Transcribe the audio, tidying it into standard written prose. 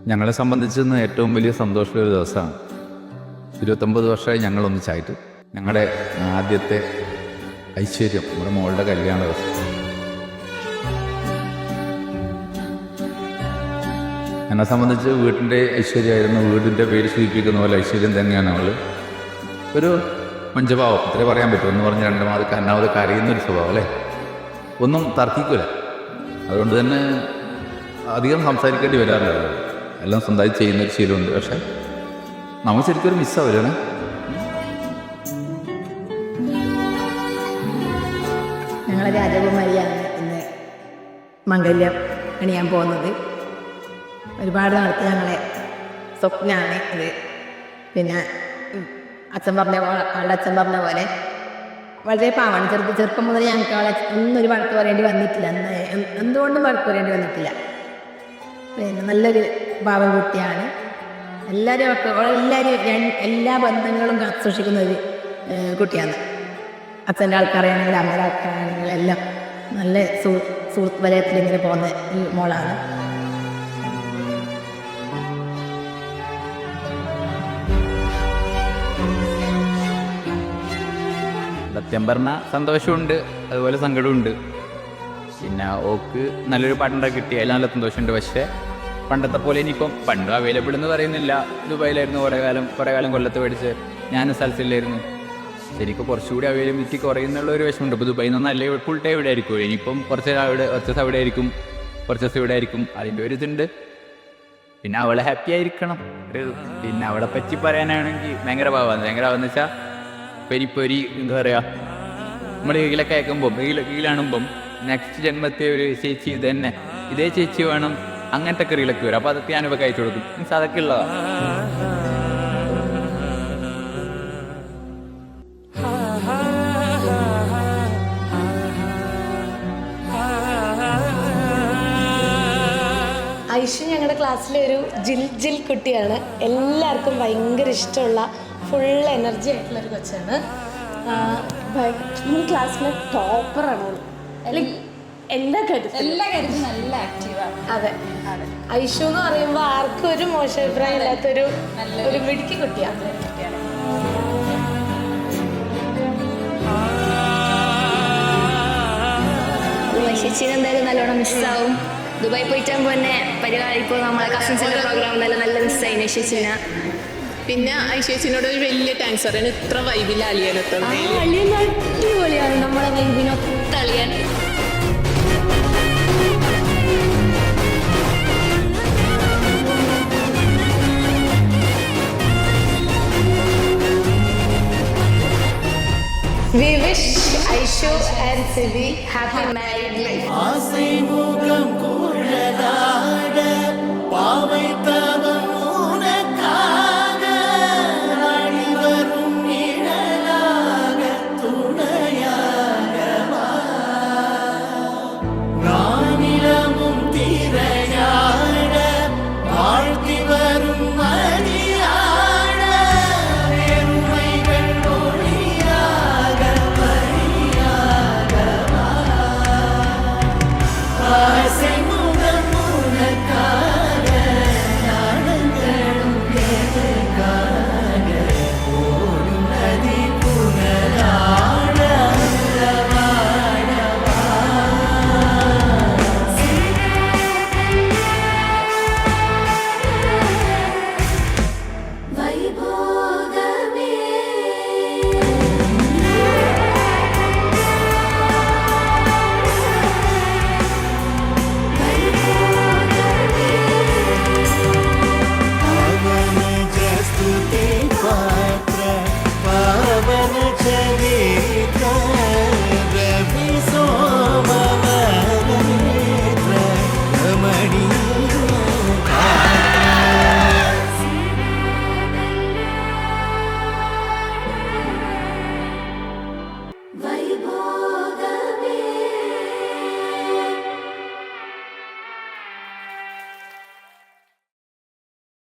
ഞങ്ങളെ സംബന്ധിച്ച് ഏറ്റവും വലിയ സന്തോഷമുള്ള ഒരു ദിവസമാണ്. 29 വർഷമായി ഞങ്ങൾ ഒന്നിച്ചായിട്ട്. ഞങ്ങളുടെ ആദ്യത്തെ ഐശ്വര്യം, നമ്മുടെ മോളുടെ കല്യാണ ദിവസം. എന്നെ സംബന്ധിച്ച് വീട്ടിൻ്റെ ഐശ്വര്യമായിരുന്നു. വീടിൻ്റെ പേര് സൂചിപ്പിക്കുന്ന പോലെ ഐശ്വര്യം തന്നെയാണ് അവൾ. ഒരു പഞ്ചഭാവം ഇത്രേ പറയാൻ പറ്റും. ഒന്ന് പറഞ്ഞ് രണ്ടാമത് അന്നാമത് കരയുന്നൊരു സ്വഭാവം അല്ലേ, ഒന്നും തർക്കിക്കില്ല. അതുകൊണ്ട് തന്നെ അധികം സംസാരിക്കേണ്ടി വരാറില്ല. എല്ലാം സ്വന്തമായി ചെയ്യുന്നൊരു ശീലമുണ്ട്. പക്ഷേ നമ്മൾ ശരിക്കും ഒരു മിസ്സാവില്ലേ. ഞങ്ങളെ രാജകുമാരിയാണ് ഇന്ന് മംഗല്യം അണിയാൻ പോകുന്നത്. ഒരുപാട് നാളത്തെ ഞങ്ങളെ സ്വപ്നമാണ് ഇത്. പിന്നെ അച്ഛൻ പറഞ്ഞ അവളുടെ അച്ഛൻ പറഞ്ഞ പോലെ വളരെ പാവമാണ്. ചെറുപ്പം മുതൽ ഞങ്ങൾക്ക് അവളെ ഒന്നൊരു വഴക്ക് പറയേണ്ടി വന്നിട്ടില്ല. എന്തുകൊണ്ടും വഴക്ക് പറയേണ്ടി വന്നിട്ടില്ല. പിന്നെ നല്ലൊരു പാവം കുട്ടിയാണ്. എല്ലാവരും എല്ലാ ബന്ധങ്ങളും സൂക്ഷിക്കുന്ന ഒരു കുട്ടിയാണ്. അച്ഛൻ്റെ ആൾക്കാരാണെങ്കിൽ അമ്മയുടെ ആൾക്കാരാണെങ്കിൽ എല്ലാം നല്ല സുഹൃത്ത് വലയത്തിൽ ഇങ്ങനെ പോകുന്ന ഈ മോളാണ്. സത്യം പറഞ്ഞാൽ സന്തോഷമുണ്ട്, അതുപോലെ സങ്കടമുണ്ട്. പിന്നെ ഓക്ക് നല്ലൊരു പാർട്ട്ണറെ കിട്ടിയ നല്ല സന്തോഷമുണ്ട്. പക്ഷേ പണ്ടത്തെ പോലെ ഇനിയിപ്പം പണ്ട് അവൈലബിൾ എന്ന് പറയുന്നില്ല. ദുബായിലായിരുന്നു കുറേ കാലം കൊല്ലത്ത് പഠിച്ച്. ഞാൻ സ്ഥലത്തില്ലായിരുന്നു. ശരിക്കും കുറച്ചുകൂടി അവൈലബിലിറ്റി കുറയുന്നുള്ള ഒരു വിഷമമുണ്ട്. ഇപ്പോൾ ദുബായിൽ നിന്നല്ലേ ഫുൾ ടൈം ഇവിടെ ആയിരിക്കും. ഇനിയിപ്പം കുറച്ച് ദിവസം അവിടെ ആയിരിക്കും, കുറച്ച് ദിവസം ഇവിടെ ആയിരിക്കും. അതിൻ്റെ ഒരു ഇതുണ്ട്. പിന്നെ അവളെ ഹാപ്പി ആയിരിക്കണം. പിന്നെ അവളെ പറ്റി പറയാനാണെങ്കിൽ ഭയങ്കര ഭാവമെന്ന് വെച്ചാൽ പെരിപ്പൊരി എന്താ പറയുക, നമ്മൾ റീലൊക്കെ അയക്കുമ്പം റീലാണുമ്പം നെക്സ്റ്റ് ജന്മത്തെ ഒരു ചേച്ചി ഇതേ ചേച്ചി വേണം, അങ്ങനത്തെ ഒക്കെ റീലൊക്കെ വരും. അപ്പോൾ അതൊക്കെ ഞാനിപ്പോൾ അയച്ചു കൊടുക്കും. മീൻസ് അതൊക്കെ ഉള്ളതാണ്. ഐഷു ഞങ്ങളുടെ ക്ലാസ്സിലെ ഒരു ജിൽ കുട്ടിയാണ്. എല്ലാവർക്കും ഭയങ്കര ഇഷ്ടമുള്ള ഫുൾ എനർജി ആയിട്ടുള്ളൊരു കൊച്ചാണ്. നമ്മൾ ക്ലാസ്സിലെ ടോപ്പറാണ്. എല്ലാ കാര്യത്തിലും നല്ല ആക്റ്റീവാണ്. അതെ, ഐഷു എന്ന് പറയുമ്പോൾ ആർക്കും ഒരു മോശം അഭിപ്രായം ഇല്ലാത്തൊരു മിടുക്കി കുട്ടിയാണ്. ചേച്ചീനെ എന്തായാലും നല്ലോണം മിസ്സാവും. ദുബായി പോയിട്ടാകുമ്പോൾ തന്നെ പരിപാടി ഇപ്പോൾ നമ്മളെ കസിൻസിൻ്റെ പ്രോഗ്രാം നല്ല മിസ്സായി ചേച്ചീനെ. പിന്നെ ഐശ്വര്യനോട് ഒരു വലിയ താങ്ക്സ് പറയാൻ ഇത്ര വൈബിൽ അളിയനെത്തുന്നത്. അളിയൻ അടിപൊളിയാണ്, നമ്മളെ വൈബിനൊത്ത അളിയൻ. We wish Aishu and Sivi happy married life.